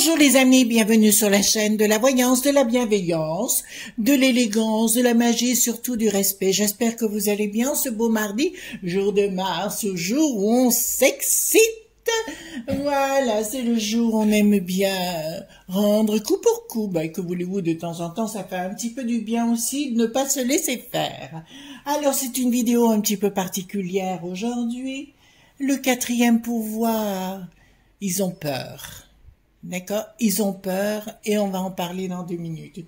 Bonjour les amis, bienvenue sur la chaîne de la voyance, de la bienveillance, de l'élégance, de la magie et surtout du respect. J'espère que vous allez bien ce beau mardi, jour de mars, jour où on s'excite. Voilà, c'est le jour où on aime bien rendre coup pour coup. Que voulez-vous, de temps en temps, ça fait un petit peu du bien aussi de ne pas se laisser faire. Alors, c'est une vidéo un petit peu particulière aujourd'hui. Le quatrième pouvoir, ils ont peur. D'accord? Ils ont peur et on va en parler dans 2 minutes.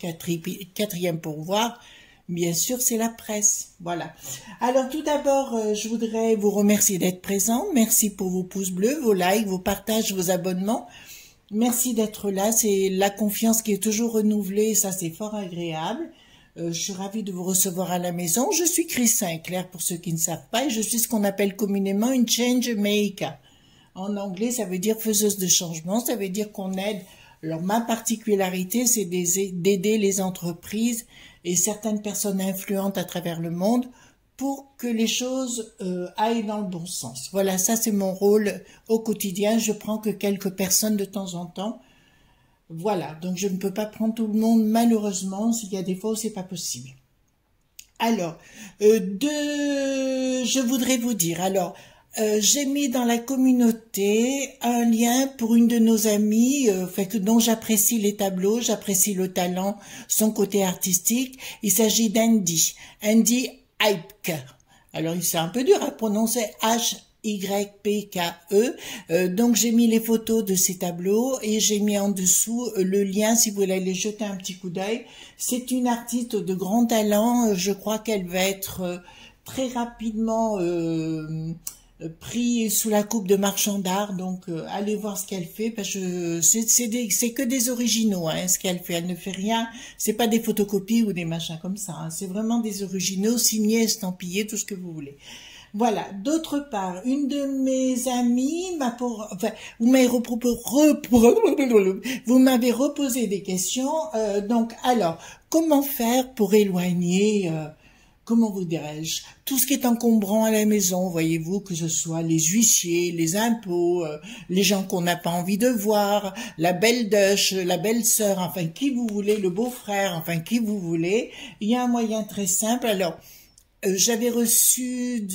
Quatrième pouvoir, bien sûr, c'est la presse. Voilà. Alors tout d'abord, je voudrais vous remercier d'être présent. Merci pour vos pouces bleus, vos likes, vos partages, vos abonnements. Merci d'être là. C'est la confiance qui est toujours renouvelée. Ça, c'est fort agréable. Je suis ravie de vous recevoir à la maison. Je suis Chris Sinclair pour ceux qui ne savent pas et je suis ce qu'on appelle communément une change maker. En anglais, ça veut dire faiseuse de changement, ça veut dire qu'on aide. Alors, ma particularité, c'est d'aider les entreprises et certaines personnes influentes à travers le monde pour que les choses aillent dans le bon sens. Voilà, ça c'est mon rôle au quotidien. Je prends que quelques personnes de temps en temps. Voilà, donc je ne peux pas prendre tout le monde, malheureusement, s'il y a des fois où c'est pas possible. Alors, je voudrais vous dire, j'ai mis dans la communauté un lien pour une de nos amies dont j'apprécie les tableaux, j'apprécie le talent, son côté artistique. Il s'agit d'Andy Hypke. Alors, c'est un peu dur à prononcer, Hypke. Donc, j'ai mis les photos de ces tableaux et j'ai mis en dessous le lien si vous voulez aller jeter un petit coup d'œil. C'est une artiste de grand talent. Je crois qu'elle va être très rapidement pris sous la coupe de marchand d'art, donc allez voir ce qu'elle fait, parce que c'est que des originaux, hein, ce qu'elle fait, elle ne fait rien, c'est pas des photocopies ou des machins comme ça, hein, c'est vraiment des originaux, signés, estampillés, tout ce que vous voulez. Voilà. D'autre part, une de mes amies vous m'avez reposé des questions, donc alors, comment faire pour éloigner comment vous dirais-je, tout ce qui est encombrant à la maison, voyez-vous, que ce soit les huissiers, les impôts, les gens qu'on n'a pas envie de voir, la belle-deuche, la belle-sœur, enfin qui vous voulez, le beau-frère, enfin qui vous voulez. Il y a un moyen très simple. Alors, j'avais reçu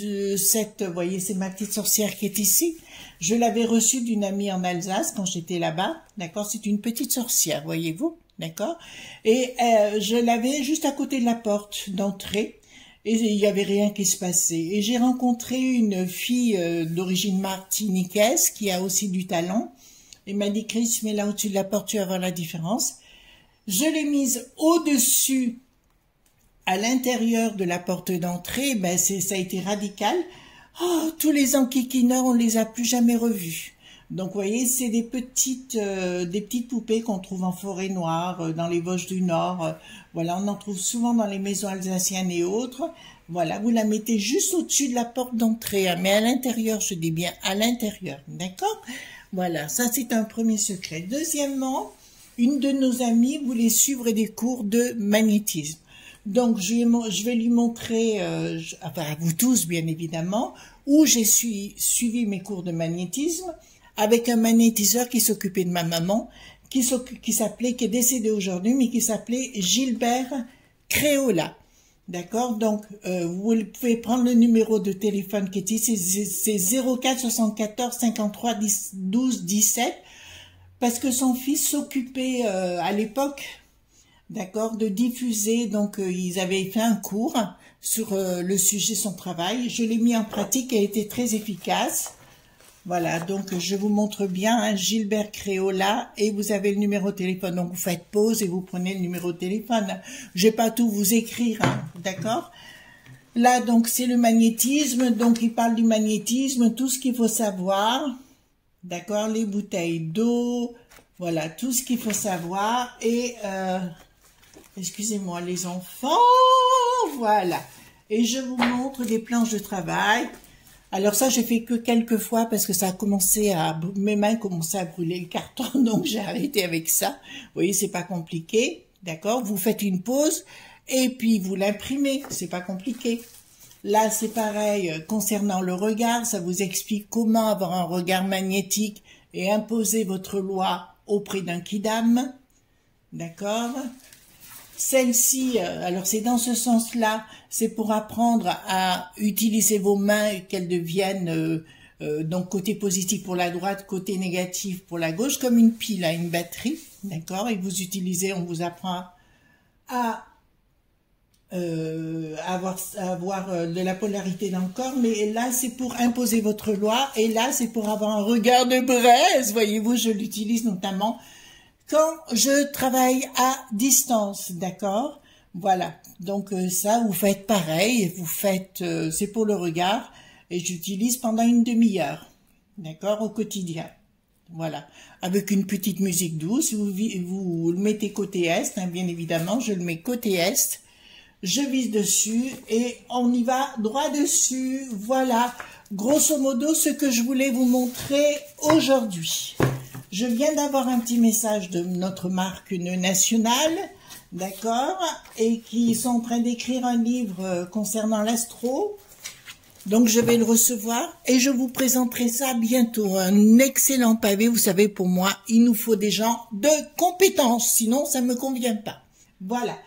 vous voyez, c'est ma petite sorcière qui est ici. Je l'avais reçue d'une amie en Alsace quand j'étais là-bas, d'accord, c'est une petite sorcière, voyez-vous, d'accord, et je l'avais juste à côté de la porte d'entrée. Et il n'y avait rien qui se passait. Et j'ai rencontré une fille d'origine martiniquaise qui a aussi du talent. Elle m'a dit, Chris, mets là au-dessus de la porte, tu vas voir la différence. Je l'ai mise au-dessus, à l'intérieur de la porte d'entrée. Ça a été radical. Oh, tous les enquiquineurs, on les a plus jamais revus. Donc, vous voyez, c'est des petites poupées qu'on trouve en forêt noire, dans les Vosges du Nord. Voilà, on en trouve souvent dans les maisons alsaciennes et autres. Voilà, vous la mettez juste au-dessus de la porte d'entrée, hein, mais à l'intérieur, je dis bien à l'intérieur, d'accord? Voilà, ça c'est un premier secret. Deuxièmement, une de nos amies voulait suivre des cours de magnétisme. Donc, je vais lui montrer, enfin à vous tous bien évidemment, où j'ai suivi mes cours de magnétisme, avec un magnétiseur qui s'occupait de ma maman, qui est décédé aujourd'hui, mais qui s'appelait Gilbert Créola. D'accord? Donc, vous pouvez prendre le numéro de téléphone qui est ici, c'est 04 74 53 12 17, parce que son fils s'occupait à l'époque, d'accord, de diffuser, donc ils avaient fait un cours sur le sujet, son travail. Je l'ai mis en pratique, elle était très efficace. Voilà, donc je vous montre bien, hein, Gilbert Créola, et vous avez le numéro de téléphone. Donc vous faites pause et vous prenez le numéro de téléphone. Je vais pas tout vous écrire, hein, d'accord? Là, donc c'est le magnétisme, donc il parle du magnétisme, tout ce qu'il faut savoir, d'accord? Les bouteilles d'eau, voilà, tout ce qu'il faut savoir. Et, excusez-moi les enfants, voilà. Et je vous montre des planches de travail. Alors ça, j'ai fait que quelques fois parce que mes mains commençaient à brûler le carton, donc j'ai arrêté avec ça. Vous voyez, c'est pas compliqué, d'accord? Vous faites une pause et puis vous l'imprimez, c'est pas compliqué. Là, c'est pareil, concernant le regard, ça vous explique comment avoir un regard magnétique et imposer votre loi auprès d'un kidam, d'accord? Celle-ci, alors c'est dans ce sens-là, c'est pour apprendre à utiliser vos mains et qu'elles deviennent, donc côté positif pour la droite, côté négatif pour la gauche, comme une pile à une batterie, d'accord? Et vous utilisez, on vous apprend à avoir de la polarité dans le corps, mais là c'est pour imposer votre loi, et là c'est pour avoir un regard de braise, voyez-vous, je l'utilise notamment quand je travaille à distance, d'accord? Voilà, donc ça, vous faites pareil, vous faites, c'est pour le regard, et j'utilise pendant une demi-heure, d'accord, au quotidien. Voilà, avec une petite musique douce, vous le mettez côté est, hein, bien évidemment, je le mets côté est, je vise dessus, et on y va droit dessus, voilà, grosso modo, ce que je voulais vous montrer aujourd'hui. Je viens d'avoir un petit message de notre marque nationale, d'accord, et qui sont en train d'écrire un livre concernant l'astro. Donc je vais le recevoir et je vous présenterai ça bientôt. Un excellent pavé, vous savez, pour moi, il nous faut des gens de compétence, sinon ça ne me convient pas. Voilà.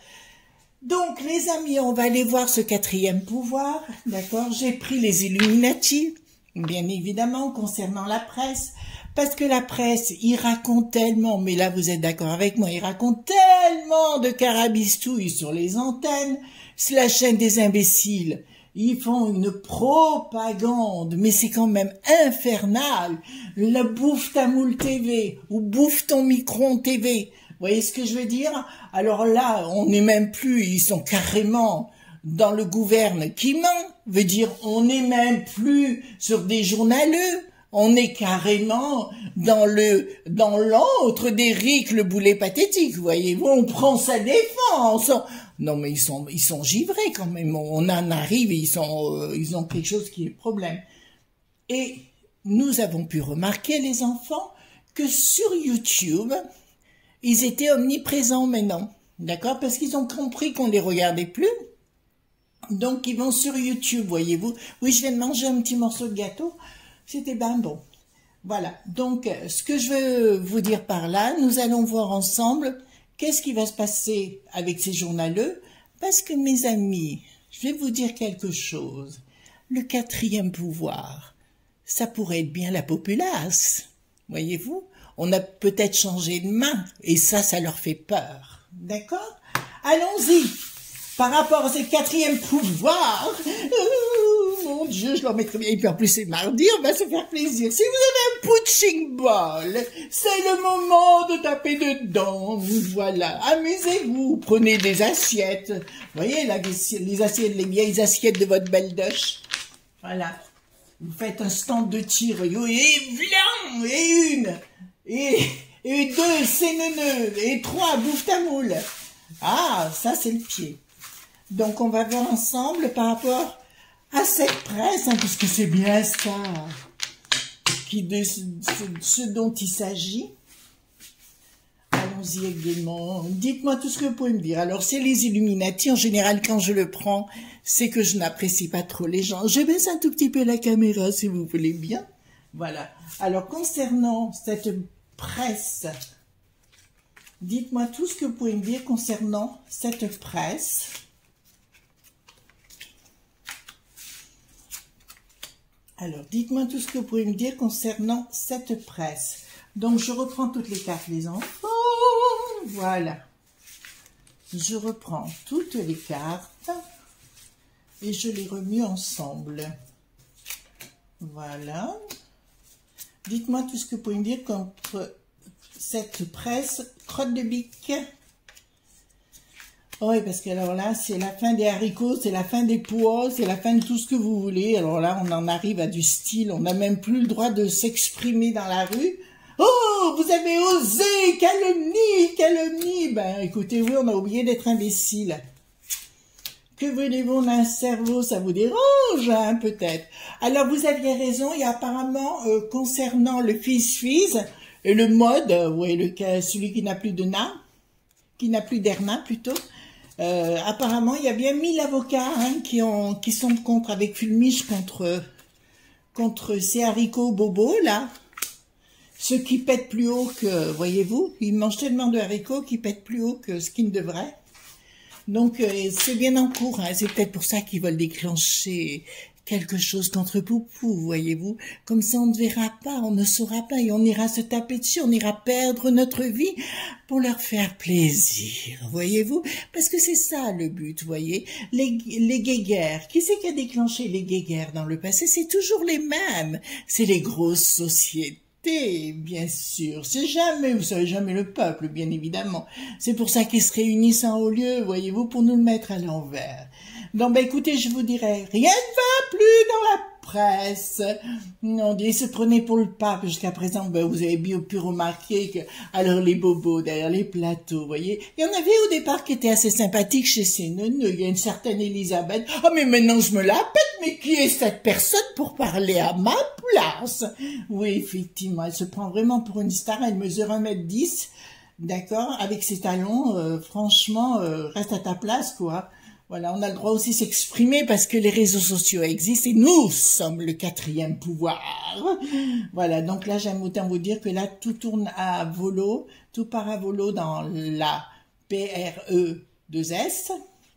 Donc les amis, on va aller voir ce quatrième pouvoir, d'accord. J'ai pris les Illuminati, bien évidemment, concernant la presse. Parce que la presse, il raconte tellement, mais là vous êtes d'accord avec moi, il raconte tellement de carabistouilles sur les antennes, c'est la chaîne des imbéciles, ils font une propagande, mais c'est quand même infernal, la bouffe ta moule TV, ou bouffe ton micro TV, vous voyez ce que je veux dire? Alors là, on n'est même plus, ils sont carrément dans le gouverne qui ment, veut dire on n'est même plus sur des journaleux, on est carrément dans l'antre d'Éric le boulet pathétique, voyez-vous, on prend sa défense. Non mais ils sont givrés quand même, on en arrive et ils ont quelque chose qui est problème. Et nous avons pu remarquer, les enfants, que sur YouTube, ils étaient omniprésents maintenant, d'accord, parce qu'ils ont compris qu'on les regardait plus. Donc ils vont sur YouTube, voyez-vous. Oui, je viens de manger un petit morceau de gâteau. C'était ben bon. Voilà, donc ce que je veux vous dire par là, nous allons voir ensemble qu'est-ce qui va se passer avec ces journaleux, parce que mes amis, je vais vous dire quelque chose. Le quatrième pouvoir, ça pourrait être bien la populace, voyez-vous. On a peut-être changé de main, et ça leur fait peur, d'accord? Allons-y. Par rapport à ces quatrièmes pouvoirs, mon Dieu, je leur mettrai bien. Et puis en plus, c'est mardi, on va se faire plaisir. Si vous avez un punching ball, c'est le moment de taper dedans. Voilà, amusez-vous. Prenez des assiettes. Vous voyez, là, les assiettes, les vieilles assiettes de votre belle douche. Voilà. Vous faites un stand de tir. Et blanc, et une, et deux, c'est neuneux, et trois, bouffe ta moule. Ah, ça, c'est le pied. Donc, on va voir ensemble par rapport à cette presse, hein, puisque c'est bien ça ce dont il s'agit. Allons-y également. Dites-moi tout ce que vous pouvez me dire. Alors, c'est les Illuminati. En général, quand je le prends, c'est que je n'apprécie pas trop les gens. Je baisse un tout petit peu la caméra, si vous voulez bien. Voilà. Alors, concernant cette presse, dites-moi tout ce que vous pouvez me dire concernant cette presse. Alors, dites-moi tout ce que vous pouvez me dire concernant cette presse. Donc, je reprends toutes les cartes, les enfants. Voilà. Je reprends toutes les cartes et je les remue ensemble. Voilà. Dites-moi tout ce que vous pouvez me dire contre cette presse crotte de bique. Oui, parce que alors là, c'est la fin des haricots, c'est la fin des pois, c'est la fin de tout ce que vous voulez. Alors là, on en arrive à du style, on n'a même plus le droit de s'exprimer dans la rue. Oh, vous avez osé, calomnie, calomnie. Ben, écoutez, oui, on a oublié d'être imbécile. Que voulez-vous, on a un cerveau, ça vous dérange, hein, peut-être. Alors, vous aviez raison, et apparemment, concernant le fils-fils, et le mode, oui, celui qui n'a plus de nain, qui n'a plus d'air nain, plutôt, apparemment, il y a bien 1000 avocats hein, qui sont contre, avec Fulmich contre ces haricots bobos, là. Ceux qui pètent plus haut que, voyez-vous, ils mangent tellement de haricots qu'ils pètent plus haut que ce qu'ils ne devraient. Donc, c'est bien en cours, hein. C'est peut-être pour ça qu'ils veulent déclencher quelque chose contre Poupou, voyez-vous. Comme ça, on ne verra pas, on ne saura pas, et on ira se taper dessus, on ira perdre notre vie pour leur faire plaisir, voyez-vous. Parce que c'est ça le but, voyez. Les guéguerres, qui c'est qui a déclenché les guéguerres dans le passé? C'est toujours les mêmes. C'est les grosses sociétés, bien sûr. C'est jamais, vous savez, jamais le peuple, bien évidemment. C'est pour ça qu'ils se réunissent en haut lieu, voyez-vous, pour nous le mettre à l'envers. Donc, ben, écoutez, je vous dirais, rien ne va plus dans la presse. On dit, il se prenait pour le pape jusqu'à présent. Ben, vous avez bien pu remarquer que, alors, les bobos derrière les plateaux, vous voyez. Il y en avait au départ qui étaient assez sympathiques chez ces neuneux. Il y a une certaine Elisabeth. Ah, mais maintenant, je me la pète. Mais qui est cette personne pour parler à ma place? Oui, effectivement, elle se prend vraiment pour une star. Elle mesure 1,10 m. D'accord? Avec ses talons, franchement, reste à ta place, quoi. Voilà, on a le droit aussi de s'exprimer parce que les réseaux sociaux existent et nous sommes le 4e pouvoir. Voilà, donc là, j'aime autant vous dire que là, tout tourne à volo, tout part à volo dans la PRE2S.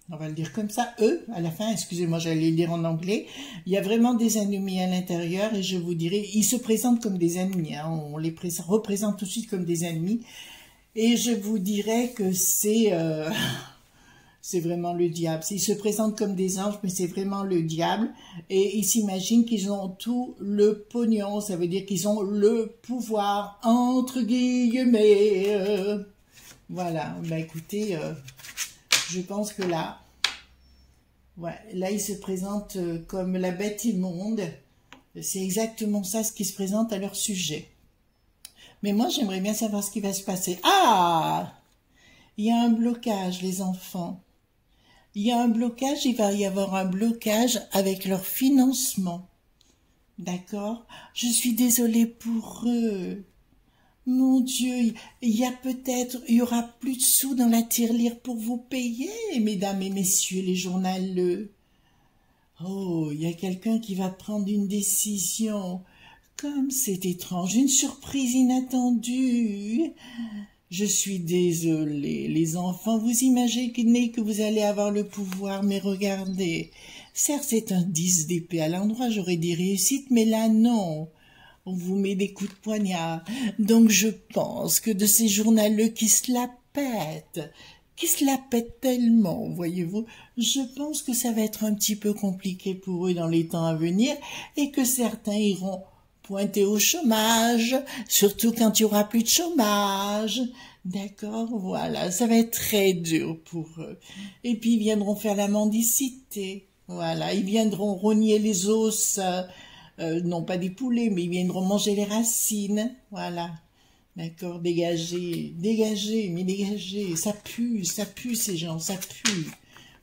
On va le dire comme ça, E, à la fin, excusez-moi, j'allais le dire en anglais. Il y a vraiment des ennemis à l'intérieur et je vous dirais, ils se présentent comme des ennemis, hein, on les représente tout de suite comme des ennemis. Et je vous dirais que c'est vraiment le diable. Ils se présentent comme des anges, mais c'est vraiment le diable. Et ils s'imaginent qu'ils ont tout le pognon. Ça veut dire qu'ils ont le pouvoir, entre guillemets. Voilà. Ben écoutez, je pense que là, ouais, là, ils se présentent comme la bête immonde. C'est exactement ça ce qui se présente à leur sujet. Mais moi, j'aimerais bien savoir ce qui va se passer. Ah! Il y a un blocage, les enfants. Il y a un blocage, il va y avoir un blocage avec leur financement. D'accord? Je suis désolée pour eux. Mon Dieu, il y aura plus de sous dans la tirelire pour vous payer, mesdames et messieurs les journaleux. Oh, il y a quelqu'un qui va prendre une décision. Comme c'est étrange, une surprise inattendue. Je suis désolée, les enfants, vous imaginez que vous allez avoir le pouvoir, mais regardez, certes c'est un 10 d'épée à l'endroit, j'aurais des réussites, mais là non, on vous met des coups de poignard. Donc je pense que de ces journaleux qui se la pètent tellement, voyez-vous, je pense que ça va être un petit peu compliqué pour eux dans les temps à venir, et que certains iront pointer au chômage, surtout quand il y aura plus de chômage. D'accord, voilà, ça va être très dur pour eux. Et puis ils viendront faire la mendicité. Voilà, ils viendront rogner les os, non pas des poulets, mais ils viendront manger les racines. Voilà. D'accord, dégagez, mais dégagez. Ça pue ces gens, ça pue.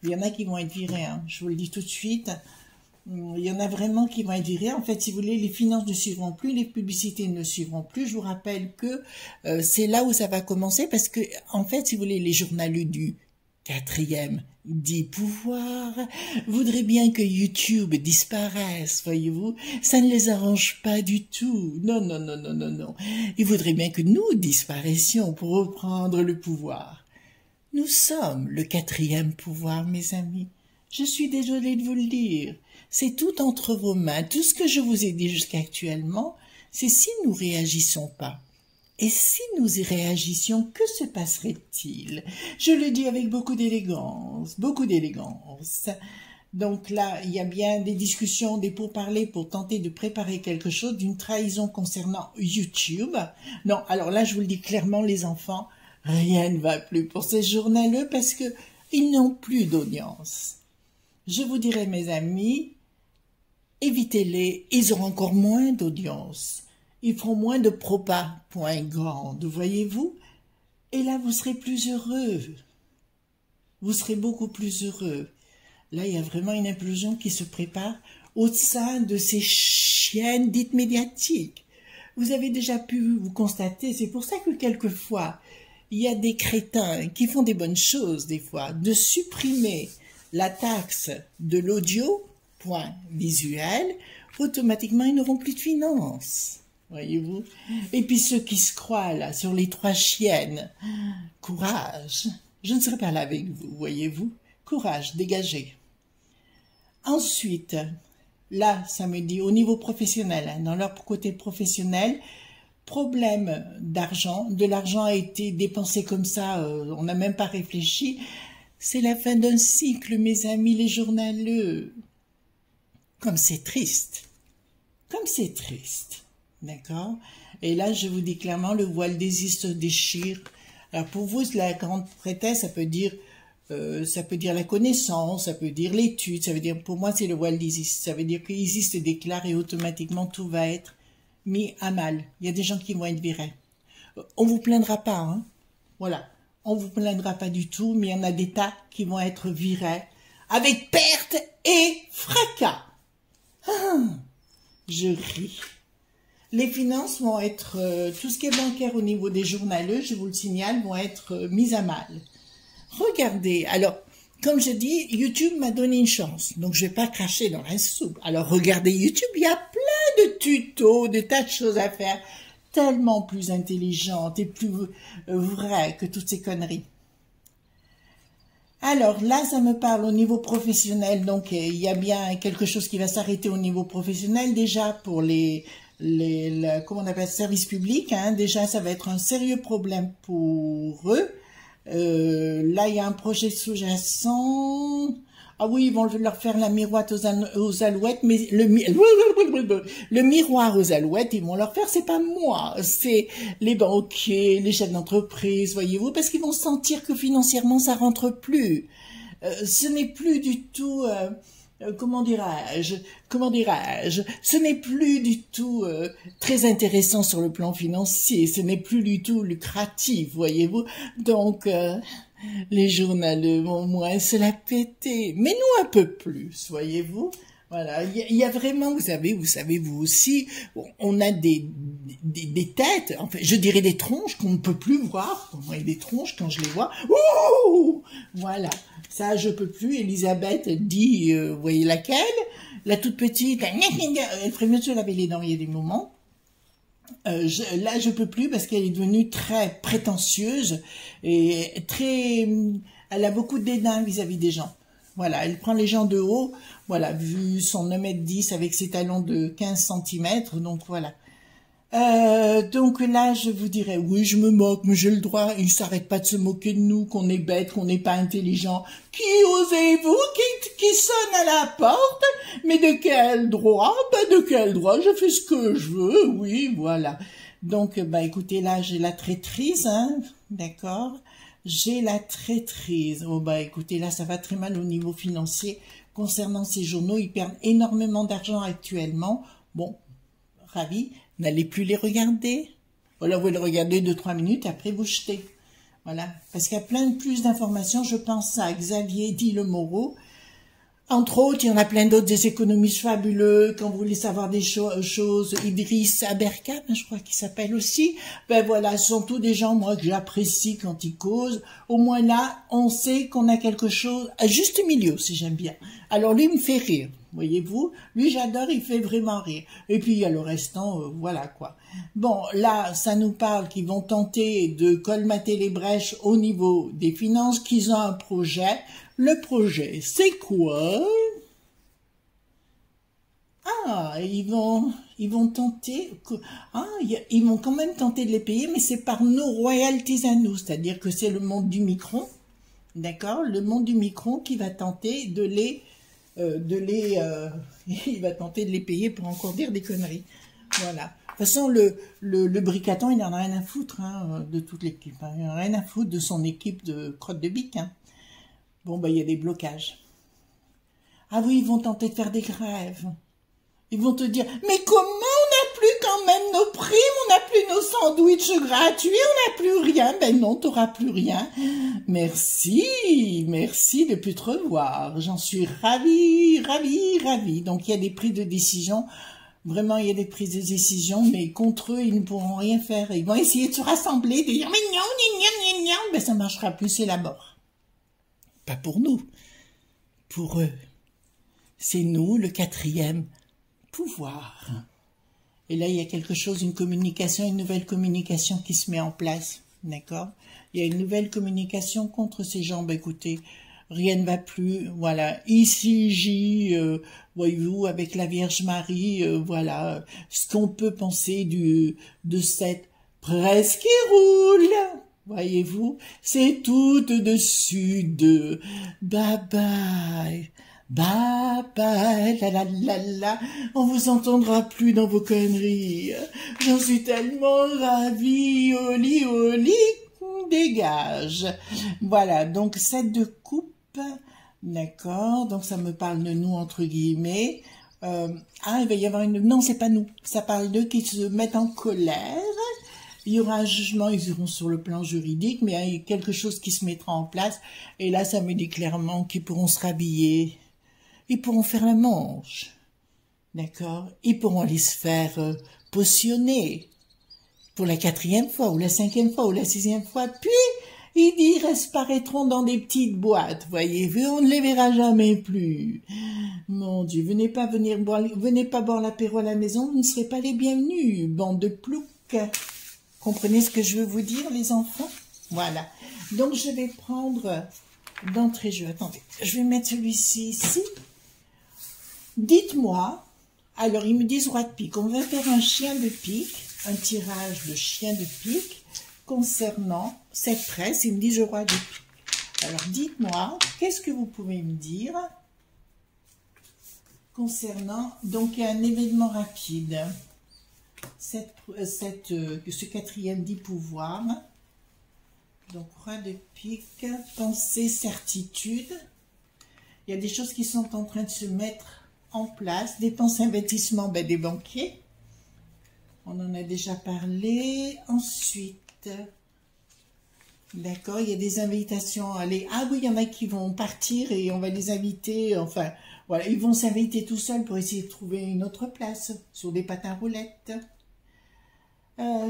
Il y en a qui vont être virés, hein, je vous le dis tout de suite. Il y en a vraiment qui vont être virés. En fait, si vous voulez, les finances ne suivront plus, les publicités ne suivront plus. Je vous rappelle que c'est là où ça va commencer parce que, en fait, si vous voulez, les journaleux du 4e dit pouvoir voudraient bien que YouTube disparaisse, voyez-vous. Ça ne les arrange pas du tout. Non, non, non, non, non, non. Ils voudraient bien que nous disparaissions pour reprendre le pouvoir. Nous sommes le 4e pouvoir, mes amis. Je suis désolée de vous le dire. C'est tout entre vos mains. Tout ce que je vous ai dit jusqu'actuellement, c'est si nous réagissons pas. Et si nous y réagissions, que se passerait-il? Je le dis avec beaucoup d'élégance, beaucoup d'élégance. Donc là, il y a bien des discussions, des pourparlers pour tenter de préparer quelque chose d'une trahison concernant YouTube. Non, alors là, je vous le dis clairement, les enfants, rien ne va plus pour ces journaleux parce que ils n'ont plus d'audience. Je vous dirais, mes amis, évitez-les, ils auront encore moins d'audience. Ils feront moins de propagande, voyez-vous. Et là, vous serez plus heureux. Vous serez beaucoup plus heureux. Là, il y a vraiment une implosion qui se prépare au sein de ces chiennes dites médiatiques. Vous avez déjà pu vous constater, c'est pour ça que quelquefois, il y a des crétins qui font des bonnes choses, des fois, de supprimer la taxe de l'audio, point visuel, automatiquement, ils n'auront plus de finances. voyez-vous. Et puis ceux qui se croient là sur les 3 chiennes, courage, je ne serai pas là avec vous, voyez-vous. Courage, dégagez. Ensuite, là, ça me dit au niveau professionnel, hein, dans leur côté professionnel, problème d'argent, de l'argent a été dépensé comme ça, on n'a même pas réfléchi. C'est la fin d'un cycle, mes amis les journaleux. Comme c'est triste. Comme c'est triste. D'accord? Et là, je vous dis clairement, le voile d'Isis se déchire. Alors pour vous, la grande prêtresse, ça peut dire la connaissance, ça peut dire l'étude, ça veut dire, pour moi, c'est le voile d'Isis. Ça veut dire qu'Isis se déclare et automatiquement tout va être mis à mal. Il y a des gens qui vont être virés. On vous plaindra pas, hein. Voilà. On vous plaindra pas du tout, mais il y en a des tas qui vont être virés avec perte et fracas. Ah, je ris. Les finances vont être, tout ce qui est bancaire au niveau des journaleux, je vous le signale, vont être mises à mal. Regardez, alors, comme je dis, YouTube m'a donné une chance, donc je vais pas cracher dans la soupe. Alors regardez YouTube, il y a plein de tutos, de tas de choses à faire, tellement plus intelligentes et plus vraies que toutes ces conneries. Alors là, ça me parle au niveau professionnel, donc il y a bien quelque chose qui va s'arrêter au niveau professionnel, déjà pour comment on appelle, service public, hein, déjà ça va être un sérieux problème pour eux. Là, il y a un projet sous-jacent. Ah oui, ils vont leur faire la miroite aux alouettes, mais le miroir aux alouettes, ils vont leur faire, c'est pas moi, c'est les banquiers, les chefs d'entreprise, voyez-vous, parce qu'ils vont sentir que financièrement, ça rentre plus. Ce n'est plus du tout... comment dirais-je, ce n'est plus du tout très intéressant sur le plan financier, ce n'est plus du tout lucratif, voyez-vous. Donc, les journaleux vont moins se la péter, mais nous un peu plus, voyez-vous. Voilà, il y a vraiment, vous savez, vous aussi, on a des têtes, en fait, je dirais des tronches qu'on ne peut plus voir. Moi, il y a des tronches, quand je les vois, ouh, voilà, ça je peux plus. Elisabeth dit, vous voyez laquelle? La toute petite, elle ferait mieux de se laver les dents, il y a des moments. Là, je peux plus parce qu'elle est devenue très prétentieuse et elle a beaucoup de dédain vis-à-vis des gens. Voilà, elle prend les gens de haut, voilà, vu son 1,10 m avec ses talons de 15 cm, donc voilà. Donc là, je vous dirais, oui, je me moque, mais j'ai le droit, il s'arrête pas de se moquer de nous, qu'on est bête, qu'on n'est pas intelligent. Qui osez-vous, qui sonne à la porte? Mais de quel droit? De quel droit? Je fais ce que je veux, oui, voilà. Donc, écoutez, là, j'ai la traîtrise, hein, d'accord? J'ai la traîtrise. Oh, écoutez, là, ça va très mal au niveau financier. Concernant ces journaux, ils perdent énormément d'argent actuellement. Bon, ravi. N'allez plus les regarder. Voilà, vous les regardez 2-3 minutes, après vous jetez. Voilà. Parce qu'il y a plein de plus d'informations. Je pense à Xavier Di-Le-Moreau. Entre autres, il y en a plein d'autres, des économistes fabuleux. Quand vous voulez savoir des choses, Idriss Aberkan, je crois qu'il s'appelle aussi. Voilà, ce sont tous des gens, moi, que j'apprécie quand ils causent. Au moins là, on sait qu'on a quelque chose à juste milieu, si j'aime bien. Alors lui, il me fait rire, voyez-vous. Lui, j'adore, il fait vraiment rire. Et puis, il y a le restant, voilà, quoi. Bon, là, ça nous parle qu'ils vont tenter de colmater les brèches au niveau des finances, qu'ils ont un projet. Le projet, c'est quoi? Ah, ils vont tenter, ils vont quand même tenter de les payer, mais c'est par nos royalties à nous, c'est-à-dire que c'est le monde du micron, d'accord? Le monde du micron qui va tenter il va tenter de les payer pour encore dire des conneries. Voilà. De toute façon, le bricaton, il n'en a rien à foutre, hein, de toute l'équipe, hein. Il n'en a rien à foutre de son équipe de crotte de bique, hein. Bon, il y a des blocages. Ah oui, ils vont tenter de faire des grèves. Ils vont te dire, mais comment on n'a plus quand même nos primes, on n'a plus nos sandwichs gratuits, on n'a plus rien. Ben non, tu n'auras plus rien. Merci de plus te revoir. J'en suis ravie. Donc, il y a des prises de décision. Vraiment, il y a des prises de décision, mais contre eux, ils ne pourront rien faire. Ils vont essayer de se rassembler, de dire, mais non, ben ça ne marchera plus, c'est la mort. Pas pour nous, pour eux. C'est nous, le 4e pouvoir. Et là, il y a quelque chose, une communication, une nouvelle communication qui se met en place. D'accord? Il y a une nouvelle communication contre ces gens. Ben, écoutez, rien ne va plus. Voilà. Ici, voyez-vous, avec la Vierge Marie, voilà, ce qu'on peut penser de cette presse qui roule. Voyez-vous, c'est tout au-dessus de bye bye. Bye bye, la la la la, on vous entendra plus dans vos conneries. J'en suis tellement ravie, oli oli, dégage. Voilà, donc 7 de coupe, d'accord, donc ça me parle de nous entre guillemets. Il va y avoir une... Non, c'est pas nous, ça parle d'eux qui se mettent en colère. Il y aura un jugement, ils iront sur le plan juridique, mais il y a quelque chose qui se mettra en place. Et là, ça me dit clairement qu'ils pourront se rhabiller. Ils pourront faire la manche, d'accord? Ils pourront aller se faire potionner pour la 4e fois, ou la 5e fois, ou la 6e fois. Puis, ils disparaîtront dans des petites boîtes, voyez-vous, on ne les verra jamais plus. Mon Dieu, venez pas boire l'apéro à la maison, vous ne serez pas les bienvenus, bande de ploucs. Comprenez ce que je veux vous dire, les enfants? Voilà. Donc, je vais prendre d'entrée jeu. Attendez, je vais mettre celui-ci ici. Dites-moi, alors ils me disent roi de pique, on va faire un chien de pique, un tirage de chien de pique concernant cette presse, ils me disent roi de pique. Alors dites-moi, qu'est-ce que vous pouvez me dire concernant, donc il y a un événement rapide, ce 4e dit pouvoir, donc roi de pique, pensée, certitude, il y a des choses qui sont en train de se mettre en place, dépenses, investissements, ben des banquiers, on en a déjà parlé. Ensuite, d'accord, il y a des invitations à aller, ah oui, il y en a qui vont partir et on va les inviter, enfin, voilà, ils vont s'inviter tout seuls pour essayer de trouver une autre place, sur des patins roulettes.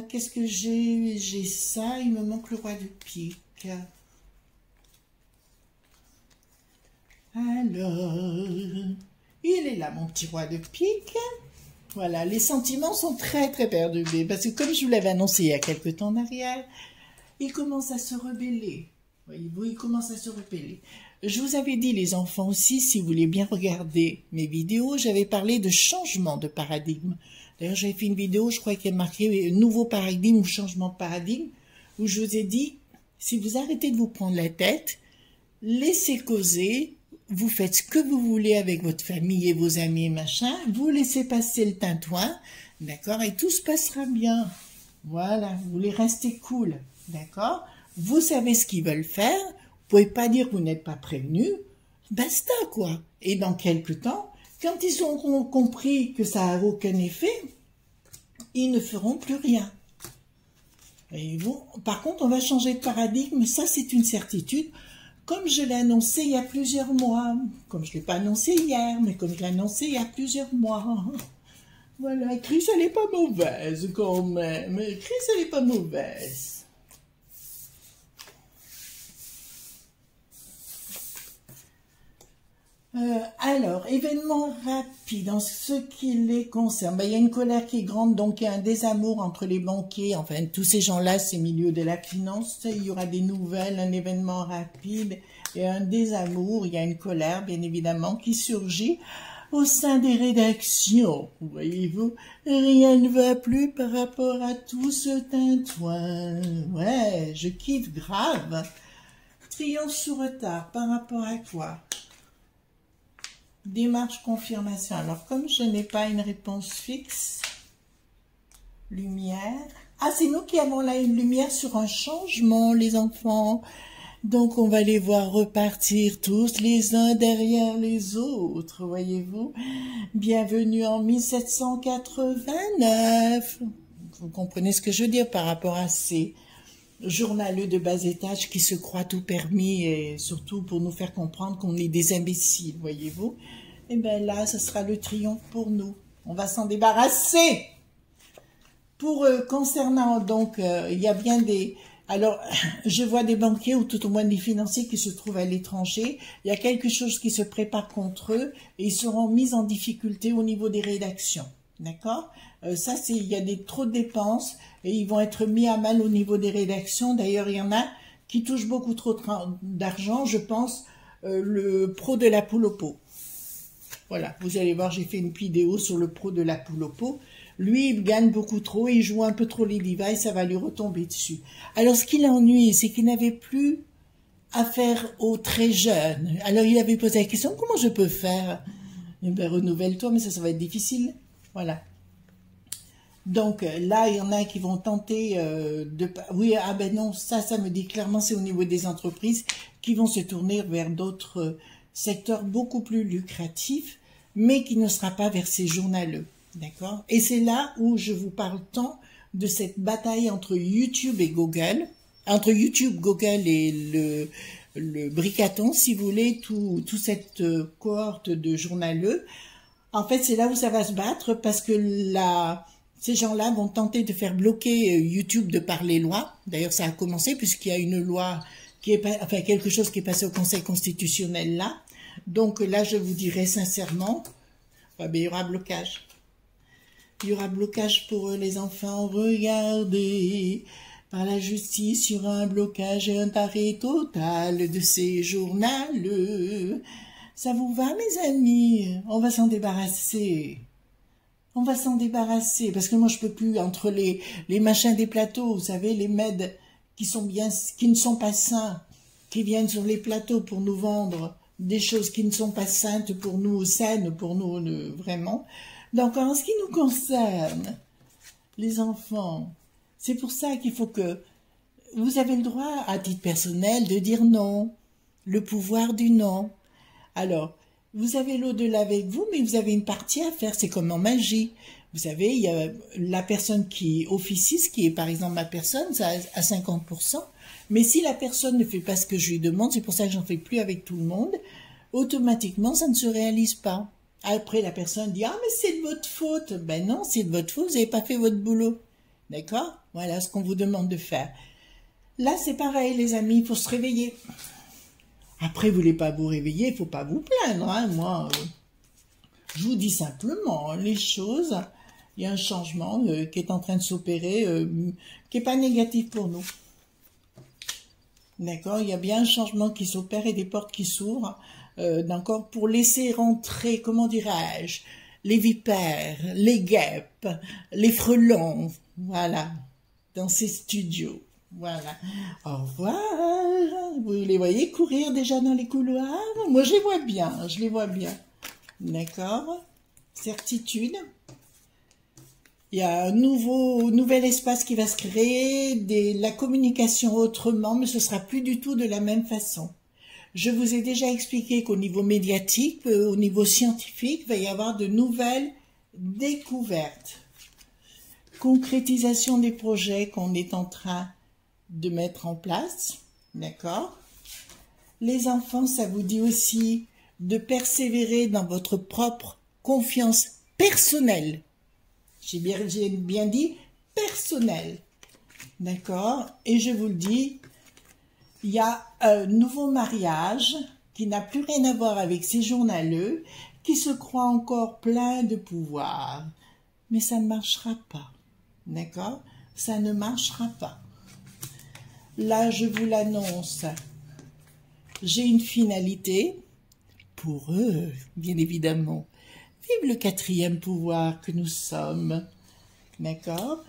Qu'est-ce que j'ai? J'ai ça, il me manque le roi de pique. Alors, il est là, mon petit roi de pique. Voilà, les sentiments sont très très perturbés, parce que comme je vous l'avais annoncé il y a quelque temps en arrière, il commence à se rebeller. Voyez-vous, il commence à se rebeller. Je vous avais dit, les enfants aussi, si vous voulez bien regarder mes vidéos, j'avais parlé de changement de paradigme. D'ailleurs, j'avais fait une vidéo, je crois qu'il y a marqué « Nouveau paradigme » ou « Changement de paradigme », où je vous ai dit, si vous arrêtez de vous prendre la tête, laissez causer, vous faites ce que vous voulez avec votre famille et vos amis et machin, vous laissez passer le tintouin, d'accord, et tout se passera bien. Voilà, vous voulez rester cool, d'accord. Vous savez ce qu'ils veulent faire, vous pouvez pas dire que vous n'êtes pas prévenu, basta quoi. Et dans quelques temps, quand ils auront compris que ça n'a aucun effet, ils ne feront plus rien. Voyez-vous, par contre, on va changer de paradigme, ça c'est une certitude. Comme je l'ai annoncé il y a plusieurs mois, comme je ne l'ai pas annoncé hier, mais comme je l'ai annoncé il y a plusieurs mois. Voilà, Chris, elle n'est pas mauvaise quand même. Chris, elle n'est pas mauvaise. Alors, événement rapide en ce qui les concerne. Ben, il y a une colère qui est grande, donc il y a un désamour entre les banquiers, enfin tous ces gens-là, c'est milieu de la finance, il y aura des nouvelles, un événement rapide et un désamour, il y a une colère bien évidemment qui surgit au sein des rédactions, voyez-vous, rien ne va plus par rapport à tout ce tintouin, ouais, je kiffe grave, triomphe sous retard, par rapport à quoi? Démarche confirmation. Alors, comme je n'ai pas une réponse fixe, lumière. Ah, c'est nous qui avons là une lumière sur un changement, les enfants. Donc, on va les voir repartir tous les uns derrière les autres, voyez-vous. Bienvenue en 1789. Vous comprenez ce que je veux dire par rapport à ces journaleux de bas étage qui se croient tout permis et surtout pour nous faire comprendre qu'on est des imbéciles, voyez-vous. Et bien là, ce sera le triomphe pour nous. On va s'en débarrasser. Pour concernant, donc, il y a bien des... Alors, je vois des banquiers ou tout au moins des financiers qui se trouvent à l'étranger. Il y a quelque chose qui se prépare contre eux et ils seront mis en difficulté au niveau des rédactions. D'accord? Ça, il y a trop de dépenses et ils vont être mis à mal au niveau des rédactions. D'ailleurs, il y en a qui touchent beaucoup trop d'argent. Je pense le pro de la poule au pot. Voilà, vous allez voir, j'ai fait une vidéo sur le pro de la poule au pot. Lui, il gagne beaucoup trop, il joue un peu trop les divas et ça va lui retomber dessus. Alors, ce qui l'ennuie, c'est qu'il n'avait plus affaire aux très jeunes. Alors, il avait posé la question, comment je peux faire? Eh bien, renouvelle-toi, mais ça va être difficile. Voilà. Donc, là, il y en a qui vont tenter de... Oui, ah ben non, ça me dit clairement, c'est au niveau des entreprises qui vont se tourner vers d'autres secteurs beaucoup plus lucratifs, mais qui ne sera pas vers ces journaleux. D'accord? Et c'est là où je vous parle tant de cette bataille entre YouTube et Google, entre YouTube, Google et le bricaton, si vous voulez, toute cette cohorte de journaleux. En fait, c'est là où ça va se battre parce que ces gens-là vont tenter de faire bloquer YouTube de par les lois. D'ailleurs, ça a commencé puisqu'il y a une loi enfin quelque chose qui est passé au Conseil constitutionnel là. Donc là, je vous dirais sincèrement, ben, il y aura blocage. Il y aura blocage pour les enfants. Regardez, par la justice, il y aura un blocage et un arrêt total de ces journaux. Ça vous va, mes amis? On va s'en débarrasser. On va s'en débarrasser. Parce que moi, je peux plus, entre les machins des plateaux, vous savez, les meds qui ne sont pas sains, qui viennent sur les plateaux pour nous vendre des choses qui ne sont pas saines pour nous, vraiment. Donc, en ce qui nous concerne, les enfants, c'est pour ça qu'il faut que vous avez le droit, à titre personnel, de dire non, le pouvoir du non. Alors, vous avez l'au-delà avec vous, mais vous avez une partie à faire, c'est comme en magie. Vous savez, il y a la personne qui officie, ce qui est par exemple ma personne, ça à 50%, mais si la personne ne fait pas ce que je lui demande, c'est pour ça que j'en fais plus avec tout le monde, automatiquement, ça ne se réalise pas. Après, la personne dit « Ah, mais c'est de votre faute !» Ben non, c'est de votre faute, vous n'avez pas fait votre boulot. D'accord? Voilà ce qu'on vous demande de faire. Là, c'est pareil, les amis, il faut se réveiller. Après, vous voulez pas vous réveiller, il ne faut pas vous plaindre. Hein. Moi, je vous dis simplement les choses. Il y a un changement qui est en train de s'opérer, qui n'est pas négatif pour nous. D'accord? Il y a bien un changement qui s'opère et des portes qui s'ouvrent. D'accord, pour laisser rentrer, comment dirais-je, les vipères, les guêpes, les frelons, voilà, dans ces studios. Voilà. Au revoir. Vous les voyez courir déjà dans les couloirs? Moi, je les vois bien, je les vois bien. D'accord? Certitude. Il y a un nouvel espace qui va se créer, la communication autrement, mais ce sera plus du tout de la même façon. Je vous ai déjà expliqué qu'au niveau médiatique, au niveau scientifique, il va y avoir de nouvelles découvertes. Concrétisation des projets qu'on est en train de mettre en place, d'accord? Les enfants, ça vous dit aussi de persévérer dans votre propre confiance personnelle. J'ai bien dit personnelle, d'accord? Et je vous le dis, il y a un nouveau mariage qui n'a plus rien à voir avec ces journaleux, qui se croient encore plein de pouvoir. Mais ça ne marchera pas, d'accord? Ça ne marchera pas. Là, je vous l'annonce, j'ai une finalité pour eux, bien évidemment. Vive le 4e pouvoir que nous sommes, d'accord?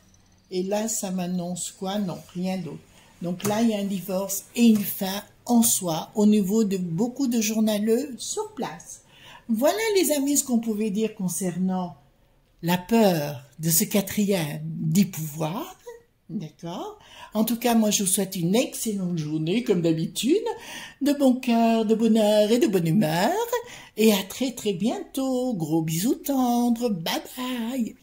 Et là, ça m'annonce quoi? Non, rien d'autre. Donc là, il y a un divorce et une fin en soi au niveau de beaucoup de journaleux sur place. Voilà les amis ce qu'on pouvait dire concernant la peur de ce 4e dit pouvoir. D'accord? En tout cas, moi je vous souhaite une excellente journée comme d'habitude, de bon cœur, de bonheur et de bonne humeur. Et à très très bientôt. Gros bisous tendres. Bye bye.